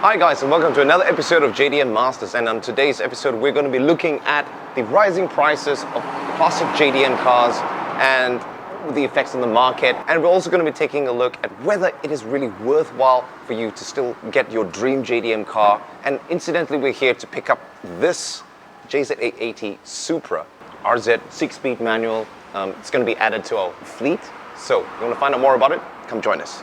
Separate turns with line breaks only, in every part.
Hi guys, and welcome to another episode of JDM Masters. And on today's episode we're going to be looking at the rising prices of classic JDM cars and the effects on the market. And we're also going to be taking a look at whether it is really worthwhile for you to still get your dream JDM car. And incidentally, we're here to pick up this A80 Supra RZ 6-speed manual. It's going to be added to our fleet. So if you want to find out more about it, come join us.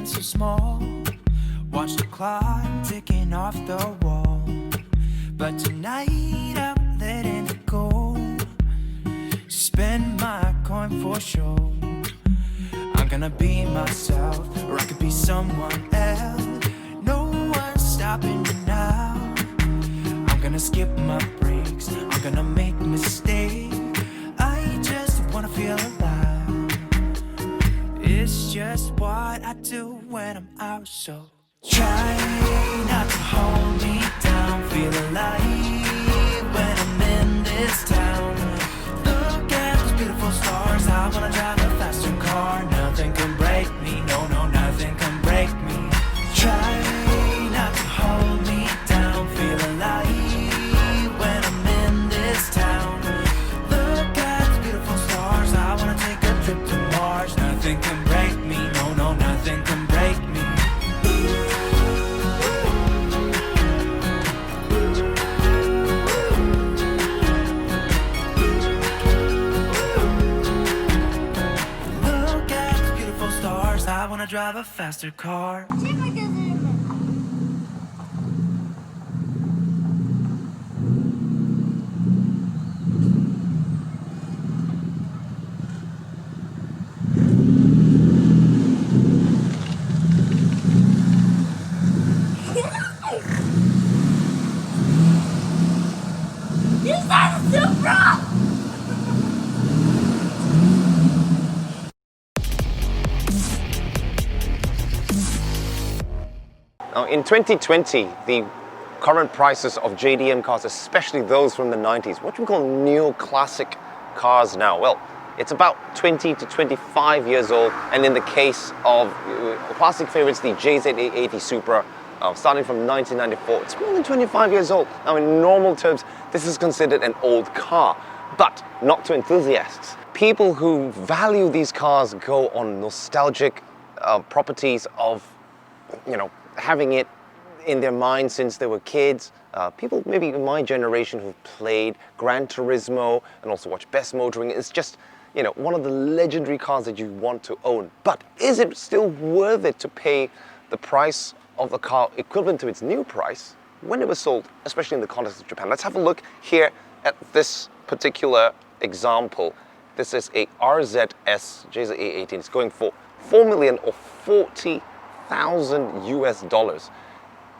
So small, watch the clock ticking off the wall, but tonight I'm letting it go. Spend my coin for sure. I'm gonna be myself, or I could be someone else. No one's stopping me now. I'm gonna skip my breaks, I'm gonna make mistakes. I just wanna feel alive. It's just what I do when I'm out, so try not to hold me down. Feel alive when I'm in this town. Look at those beautiful stars. I wanna drive a faster car. Nothing can break me, no, nothing can break me. Try not to hold me down. Feel alive when I'm in this town. Look at those beautiful stars. I wanna take a trip to Mars. Nothing can break me, no, nothing can break me. Look at the beautiful stars. I wanna drive a faster car.
Is that a Supra?
Now in 2020, the current prices of JDM cars, especially those from the 90s, what we call neo-classic cars now, well, it's about 20 to 25 years old. And in the case of classic favorites, the A80 Supra, starting from 1994, it's more than 25 years old. Now in normal terms, this is considered an old car, but not to enthusiasts. People who value these cars go on nostalgic properties of, having it in their mind since they were kids. People maybe in my generation who've played Gran Turismo and also watched Best Motoring. It's just, one of the legendary cars that you want to own. But is it still worth it to pay the price of the car equivalent to its new price when it was sold, especially in the context of Japan? Let's have a look here at this particular example. This is a RZS A80. It's going for $4 million or 40,000 US dollars.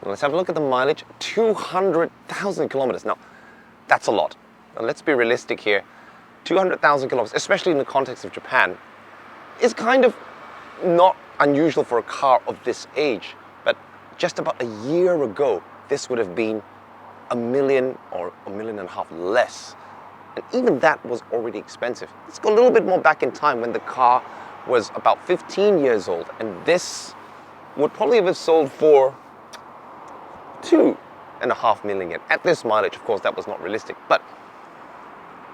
Let's have a look at the mileage, 200,000 kilometers. Now, that's a lot. Now, let's be realistic here. 200,000 kilometers, especially in the context of Japan, is kind of not unusual for a car of this age. But just about a year ago, this would have been $1 million or $1.5 million less. And even that was already expensive. Let's go a little bit more back in time when the car was about 15 years old. And this would probably have sold for $2.5 million. At this mileage, of course, that was not realistic. But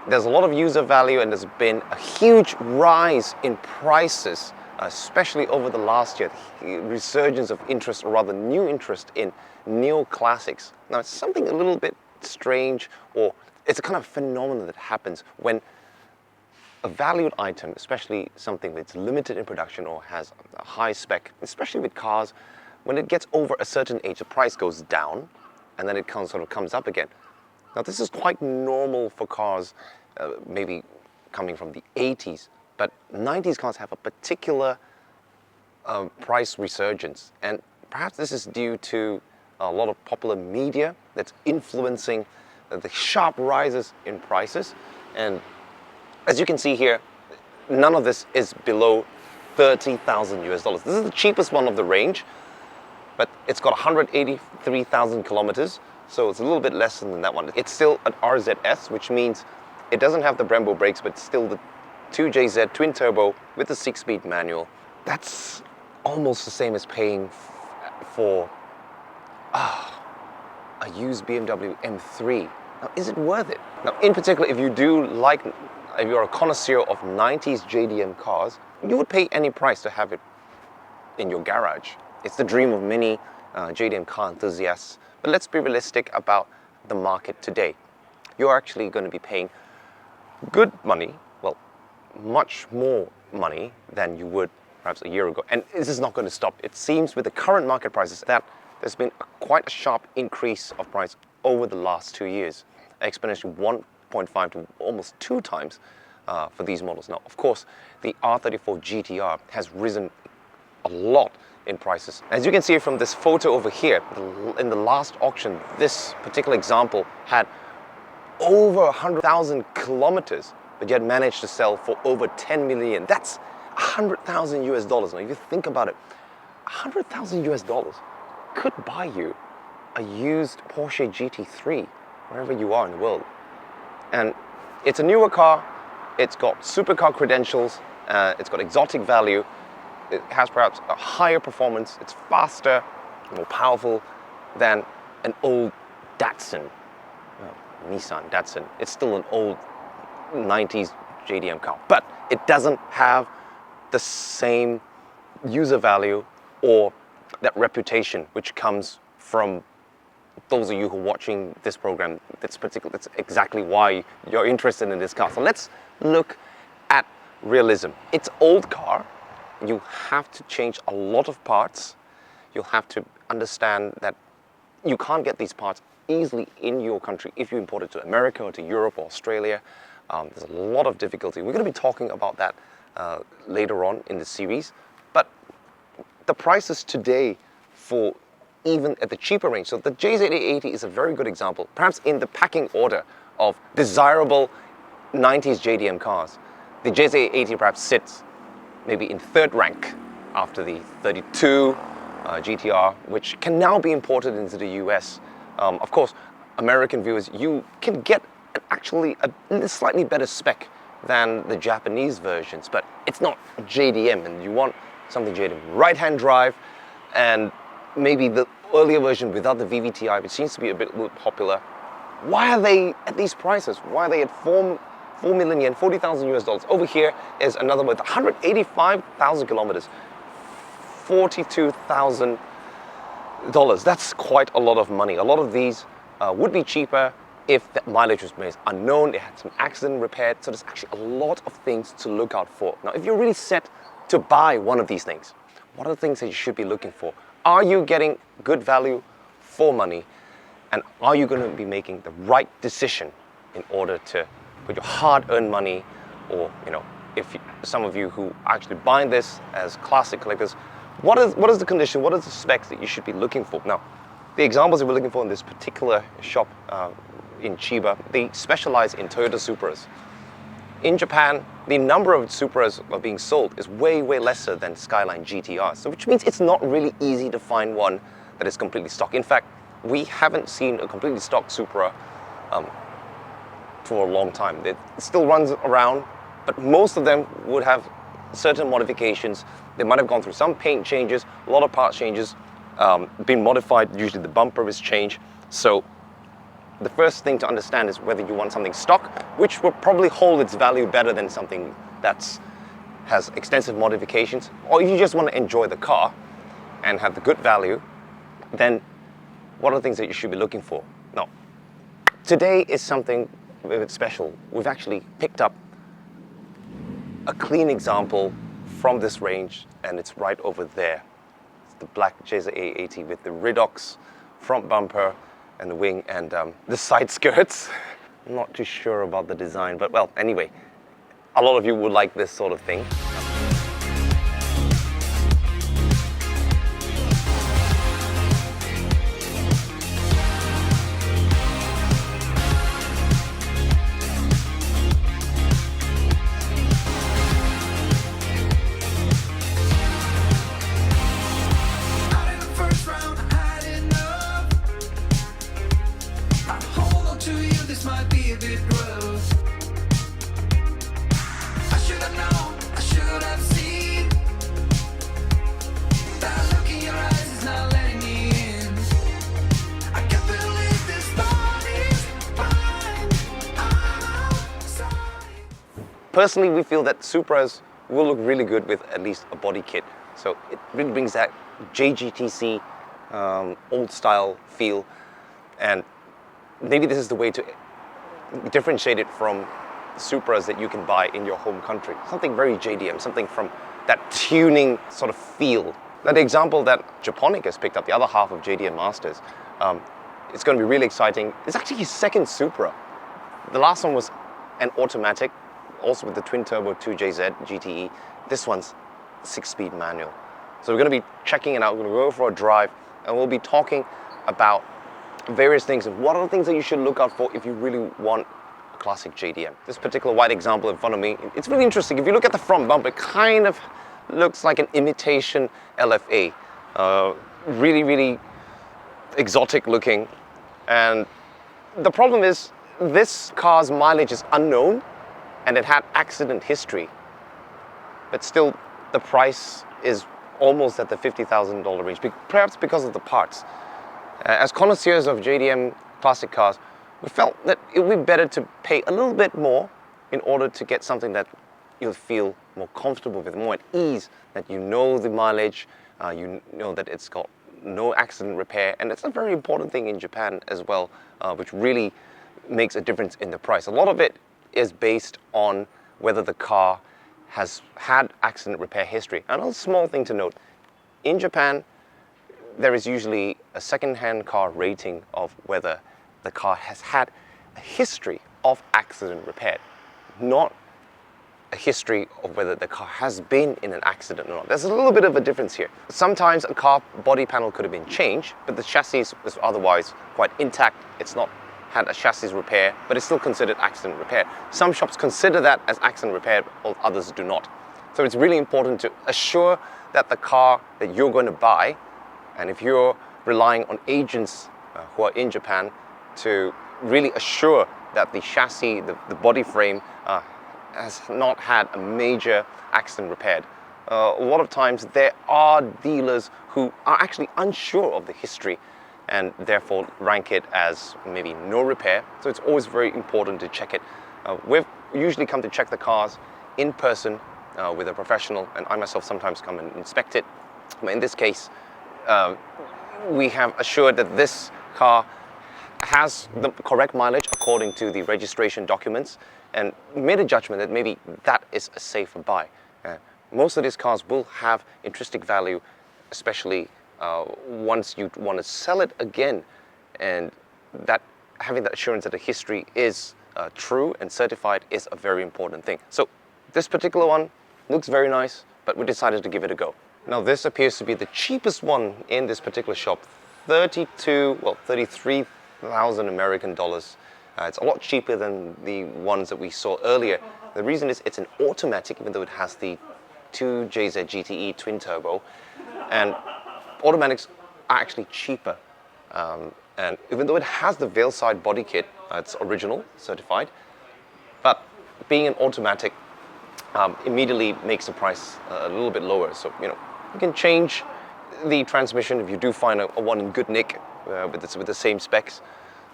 there's a lot of user value, and there's been a huge rise in prices, especially over the last year, the resurgence of interest, or rather new interest in neo-classics. Now, it's something a little bit strange, or it's a kind of phenomenon that happens when a valued item, especially something that's limited in production or has a high spec, especially with cars, when it gets over a certain age, the price goes down, and then it sort of comes up again. Now, this is quite normal for cars, maybe coming from the 80s, but 90s cars have a particular price resurgence. And perhaps this is due to a lot of popular media that's influencing the sharp rises in prices. And as you can see here, none of this is below 30,000 US dollars. This is the cheapest one of the range, but it's got 183,000 kilometers. So it's a little bit less than that one. It's still an RZS, which means It doesn't have the Brembo brakes, but still the 2JZ twin turbo with the 6-speed manual. That's almost the same as paying for a used BMW M3. Now, is it worth it? Now, in particular, if you're a connoisseur of 90s JDM cars, you would pay any price to have it in your garage. It's the dream of many JDM car enthusiasts. But let's be realistic about the market today. You're actually going to be paying good money, well, much more money than you would perhaps a year ago. And this is not going to stop. It seems with the current market prices that there's been quite a sharp increase of price over the last 2 years, exponentially 1.5 to almost 2 times for these models. Now, of course, the R34 GTR has risen a lot in prices. As you can see from this photo over here, in the last auction, this particular example had over 100,000 kilometers, but yet managed to sell for over 10 million. That's 100,000 US dollars. Now, if you think about it, 100,000 US dollars could buy you a used Porsche GT3 wherever you are in the world. And it's a newer car, it's got supercar credentials, it's got exotic value, it has perhaps a higher performance, it's faster, more powerful than an old Datsun, Nissan Datsun. It's still an old 90s JDM car, but it doesn't have the same user value or that reputation which comes from those of you who are watching this program. That's exactly why you're interested in this car. So let's look at realism. It's an old car. You have to change a lot of parts. You'll have to understand that you can't get these parts easily in your country if you import it to America or to Europe or Australia. There's a lot of difficulty. We're going to be talking about that later on in the series. But the prices today for even at the cheaper range, so the JZ80 is a very good example, perhaps in the packing order of desirable 90s JDM cars. The JZ80 perhaps sits maybe in 3rd rank after the 32 GTR, which can now be imported into the US. Of course, American viewers, you can get actually a slightly better spec than the Japanese versions, but it's not JDM, and you want something JDM. Right-hand drive, and maybe the earlier version without the VVTi, which seems to be a bit popular. Why are they at these prices? Why are they at 4 million yen, 40,000 US dollars? Over here is another with 185,000 kilometers, $42,000. That's quite a lot of money. A lot of these would be cheaper if the mileage was made unknown, they had some accident repaired. So there's actually a lot of things to look out for. Now, if you're really set to buy one of these things, what are the things that you should be looking for? Are you getting good value for money? And are you going to be making the right decision in order to put your hard-earned money, or, if some of you who are actually buying this as classic collectors, what is the condition, what is the specs that you should be looking for? Now, the examples that we're looking for in this particular shop in Chiba, they specialize in Toyota Supras. In Japan, the number of Supras are being sold is way, way lesser than Skyline GTR, so which means it's not really easy to find one that is completely stock. In fact, we haven't seen a completely stock Supra for a long time. It still runs around, but most of them would have certain modifications. They might have gone through some paint changes, a lot of part changes, been modified. Usually the bumper is changed. So the first thing to understand is whether you want something stock, which will probably hold its value better than something that has extensive modifications, or if you just want to enjoy the car and have the good value, then what are the things that you should be looking for? Now, today is something a bit special. We've actually picked up a clean example from this range, and it's right over there. It's the black JZ80 with the Ridox front bumper and the wing and the side skirts. I'm not too sure about the design, but well, anyway, a lot of you would like this sort of thing. Personally, we feel that Supras will look really good with at least a body kit. So it really brings that JGTC old style feel, and maybe this is the way to differentiate it from Supras that you can buy in your home country. Something very JDM, something from that tuning sort of feel. Now the example that Japonic has picked up, the other half of JDM Masters, it's going to be really exciting. It's actually his second Supra. The last one was an automatic, also with the twin turbo 2JZ GTE. This one's 6-speed manual. So we're going to be checking it out. We're going to go for a drive, and we'll be talking about various things and what are the things that you should look out for if you really want a classic JDM. This particular white example in front of me, it's really interesting. If you look at the front bumper, it kind of looks like an imitation LFA. Really, really exotic looking. And the problem is this car's mileage is unknown and it had accident history. But still, the price is almost at the $50,000 range, perhaps because of the parts. As connoisseurs of JDM classic cars, we felt that it would be better to pay a little bit more in order to get something that you'll feel more comfortable with, more at ease, that you know the mileage, you know that it's got no accident repair, and it's a very important thing in Japan as well, which really makes a difference in the price. A lot of it is based on whether the car has had accident repair history. Another small thing to note, in Japan, there is usually a second-hand car rating of whether the car has had a history of accident repair, not a history of whether the car has been in an accident or not. There's a little bit of a difference here. Sometimes a car body panel could have been changed, but the chassis is otherwise quite intact. It's not had a chassis repair, but it's still considered accident repair. Some shops consider that as accident repair, while others do not. So it's really important to assure that the car that you're going to buy, and if you're relying on agents who are in Japan to really assure that the chassis, the body frame, has not had a major accident repaired. A lot of times there are dealers who are actually unsure of the history and therefore rank it as maybe no repair. So it's always very important to check it. We've usually come to check the cars in person with a professional, and I myself sometimes come and inspect it. But in this case, we have assured that this car has the correct mileage according to the registration documents, and made a judgment that maybe that is a safer buy. Most of these cars will have intrinsic value, especially once you want to sell it again, and that having that assurance that the history is true and certified is a very important thing. So this particular one looks very nice, but we decided to give it a go. Now this appears to be the cheapest one in this particular shop, 33,000 American dollars. It's a lot cheaper than the ones that we saw earlier. The reason is it's an automatic, even though it has the 2JZ GTE twin turbo, and automatics are actually cheaper. And even though it has the Veilside body kit, it's original, certified, but being an automatic immediately makes the price a little bit lower. So, you know, you can change the transmission if you do find a one in good nick with the same specs.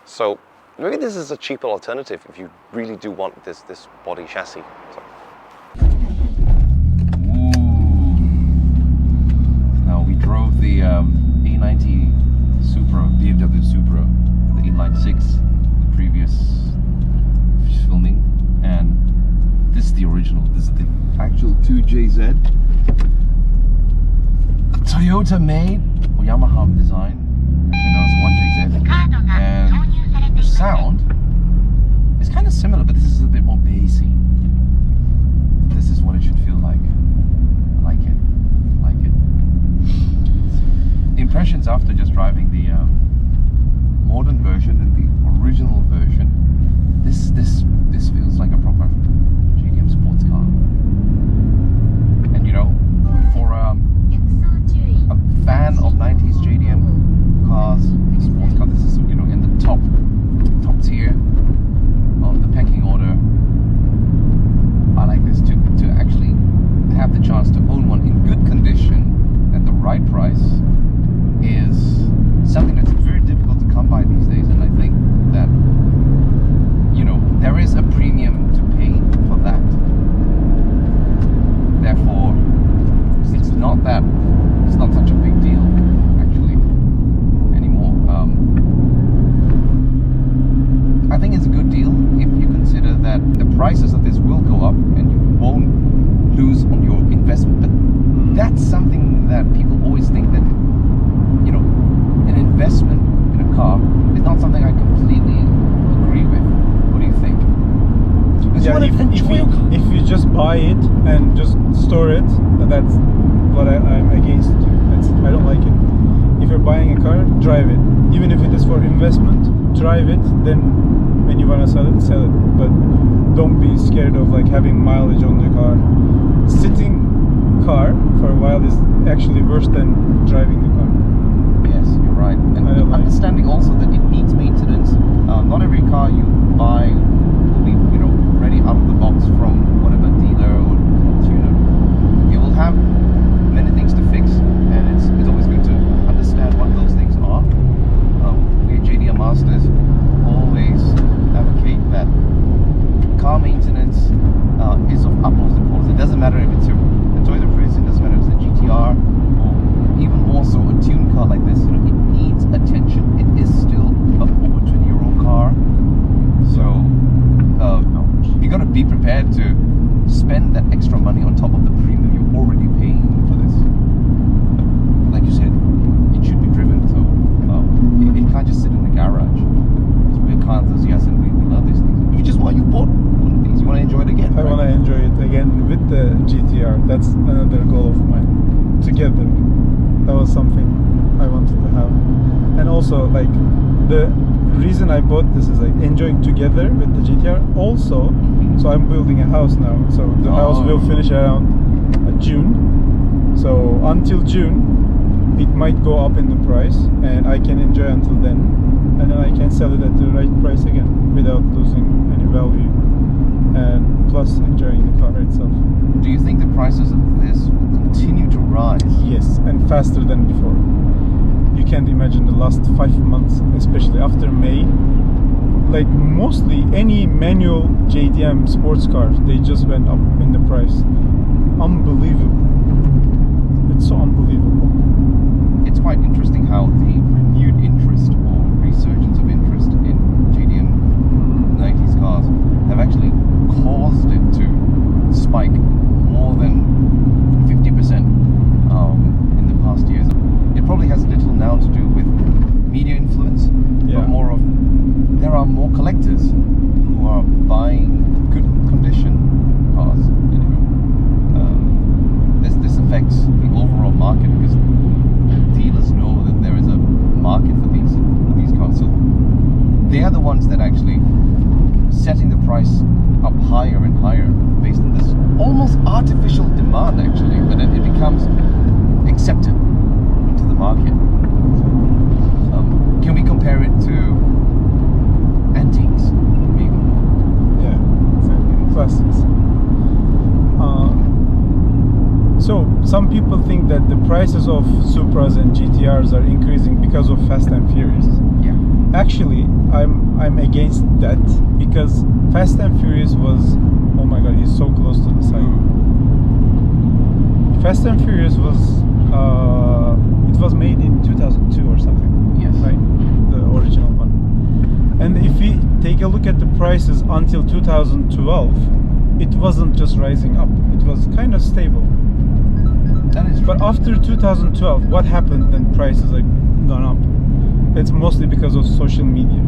So maybe this is a cheaper alternative if you really do want this body chassis. So.
Now we drove the A80 Supra, BMW Supra, the inline 6, the previous filming, and this is the original. This is the actual 2JZ. Toyota made, or Yamaha design, actually known as 1JZ, and the sound is kind of similar, but this is a bit more bassy. This is what it should feel like. I like it. I like it. The impressions after just driving the modern version and the original version, this feels like a proper JDM Sports car. And you know, for a fan of 90s JDM cars, sports car, this is, you know, in the top tier of the pecking order.
if you just buy it and just store it, that's what I'm against. I don't like it. If you're buying a car, drive it. Even if it is for investment, drive it. Then when you want to sell it, sell it. But don't be scared of like having mileage on the car. Sitting car for a while is actually worse than driving the car.
Yes, you're right. And
I don't like
understanding also that it needs maintenance. Not every car you buy will be, ready out of the box from whatever dealer or tuner. It will have many things to fix, and it's always good to understand what those things are. We at JDM Masters always advocate that car maintenance is of utmost importance. It doesn't matter if it's a Toyota Prius, it doesn't matter if it's a GTR, or even more so a tuned car like this. It needs attention. It is still a over 20-year-old car, so you gotta be prepared to spend that extra money on top of the premium you're already paying for this. But like you said, it should be driven, so it can't just sit in the garage. Because we're car enthusiasts and we love these things. Which is why you bought one of these. You want to enjoy it again.
I want to enjoy it again with the GTR. That's another goal of mine. Together, that was something I wanted to have. And also, like, the reason I bought this is like enjoying together with the GTR. Also, so I'm building a house now. So the house will finish around June. So until June, it might go up in the price, and I can enjoy until then, and then I can sell it at the right price again without losing any value, and plus enjoying the car itself.
Do you think the prices of this will continue to rise?
Yes, and faster than before. You can't imagine the last 5 months, especially after May. Like mostly any manual JDM sports cars, they just went up in the price. Unbelievable. It's so unbelievable.
It's quite interesting how the renewed interest or resurgence of interest in JDM 90s cars have actually caused it to spike more than 50% in the past years. It probably has little now to do with media influence, but more of there are more collectors who are buying good condition cars. This affects the overall market because dealers know that there is a market for these cars. So they are the ones that actually setting the price up higher and higher based on this almost artificial demand, actually, but it becomes accepted into the market. Can we compare it to antiques, maybe?
Yeah, exactly. Classics. So some people think that the prices of Supras and GTRs are increasing because of Fast and Furious.
Yeah.
Actually, I'm against that because Fast and Furious was, oh my god, he's so close to the side. Fast and Furious was it was made in 2002 or something.
Yes.
Right, the original one. And if we take a look at the prices until 2012, it wasn't just rising up; it was kind of stable.
That is true.
But after 2012, what happened? Then prices like gone up. It's mostly because of social media.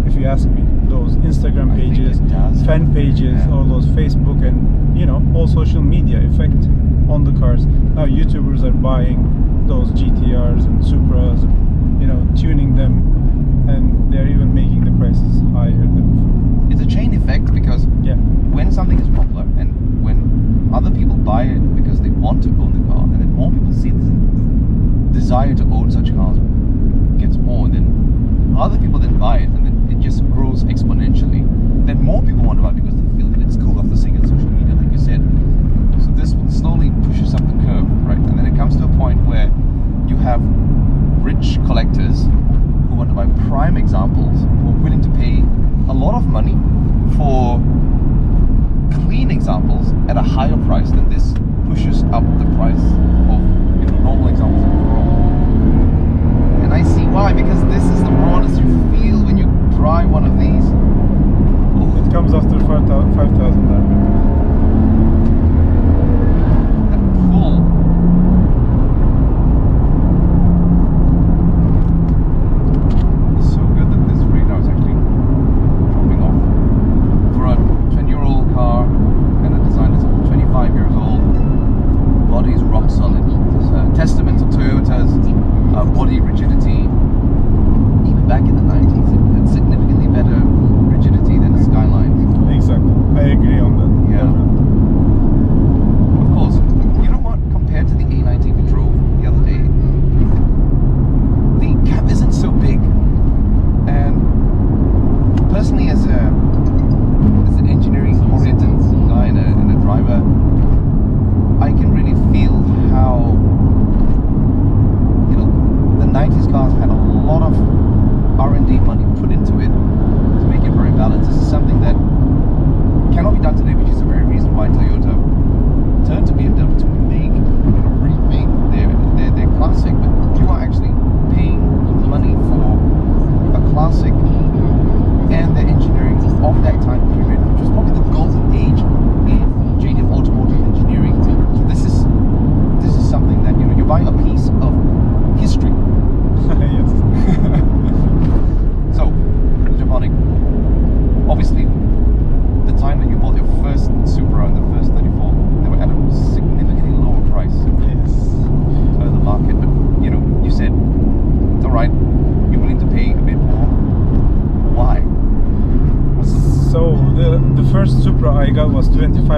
If you ask me, those Instagram pages, fan pages, all those Facebook, and all social media effect on the cars. Now YouTubers are buying those GTRs and Supras, tuning them, and they're even making the prices higher than before.
It's a chain effect because when something is popular and when other people buy it because they want to own the car, and then more people see this desire to own such cars gets more, and then other people then buy it, and then it just grows exponentially. Then more people want to buy it because they feel that it's cool after seeing it on social media, like you said. So this slowly pushes up the curve, right? And then it comes to a point where you have rich collectors who want to buy prime examples, who are willing to pay a lot of money for clean examples at a higher price than this pushes up the price of normal examples overall. And I see why, because this is the rawness you feel when you drive one of these.
It comes after 5,000 RPM.
That pull. It's so good that this radar is actually dropping off. For a 10-year-old car,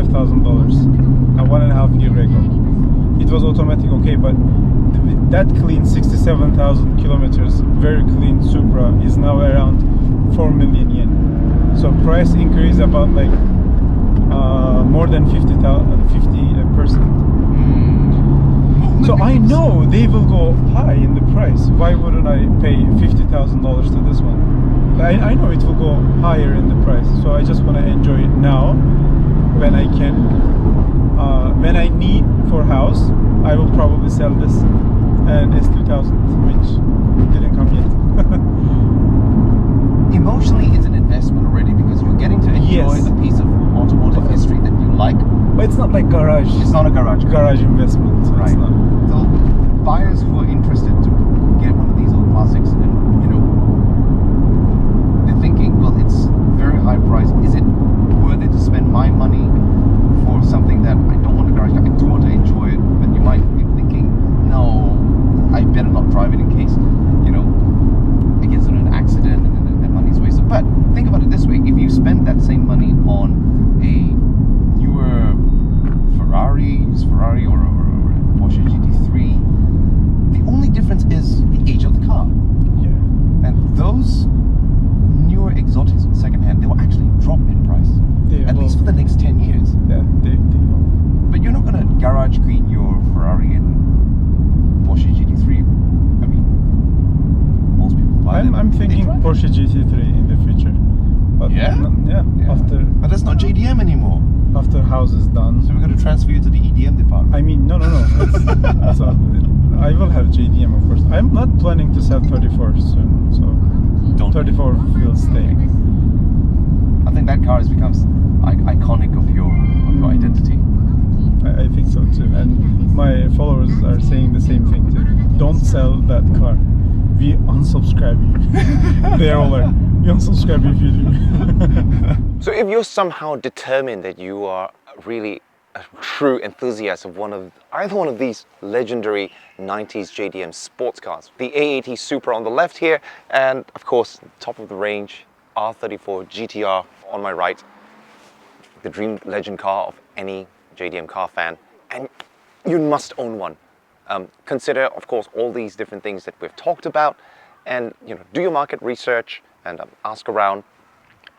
$65,000 1.5 year ago. It was automatic, okay, but that clean 67,000 kilometers, very clean Supra is now around 4 million yen. So price increase about like more than 50%. So I know they will go high in the price. Why wouldn't I pay $50,000 to this one? I know it will go higher in the price. So I just want to enjoy it now when I can. When I need for house, I will probably sell this and S2000, which didn't come yet.
Emotionally, it's an investment already because you're getting to enjoy
Yes.
the piece of automotive history that you like.
But it's not like garage.
It's not a garage
investment. It's
Right.
not.
So buyers who are interested to get one of these old classics, and they're thinking, well, it's very high price. Is it worth it to spend my money for something that I don't want a garage car? I do want to enjoy it, but you might be thinking, no, I better not drive it in case, it gets into an accident and then that money's wasted. But think about it this way: if you spend that same money on a newer Ferrari or a Porsche GT3, the only difference is the age of the car.
Yeah.
And those newer exotics secondhand, they will actually drop in price, at least for the next 10 years.
Yeah, they
But you're not going to garage clean your Ferrari and Porsche GT3. I mean, most people buy them.
I'm thinking Porsche GT3 in the future. But
Yeah?
yeah.
But that's not JDM anymore.
After house is done.
So we're going to transfer you to the EDM department.
I mean, no. So I will have JDM, of course. I'm not planning to sell 34 soon, so
Don't.
34 will stay.
I think that car has become iconic of your identity.
I think so too. And my followers are saying the same thing too. Don't sell that car. We unsubscribe you. They're all like, we unsubscribe you if you do.
So if you're somehow determined that you are really a true enthusiast of either one of these legendary 90s JDM sports cars, the A80 Supra on the left here, and of course, top of the range, R34 GTR on my right, the dream legend car of any JDM car fan, and you must own one. Consider, of course, all these different things that we've talked about, and do your market research and ask around,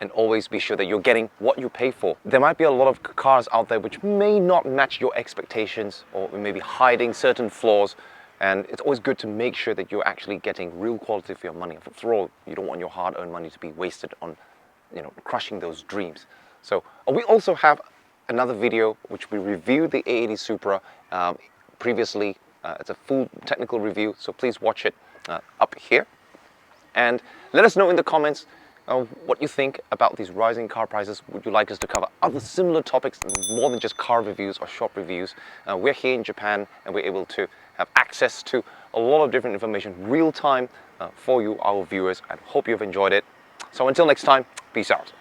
and always be sure that you're getting what you pay for. There might be a lot of cars out there which may not match your expectations, or maybe hiding certain flaws, and it's always good to make sure that you're actually getting real quality for your money. After all, you don't want your hard-earned money to be wasted on crushing those dreams. So we also have another video which we reviewed the A80 Supra previously. It's a full technical review, so please watch it up here. And let us know in the comments what you think about these rising car prices. Would you like us to cover other similar topics, more than just car reviews or shop reviews? We're here in Japan, and we're able to have access to a lot of different information real time for you, our viewers, and hope you've enjoyed it. So until next time, peace out.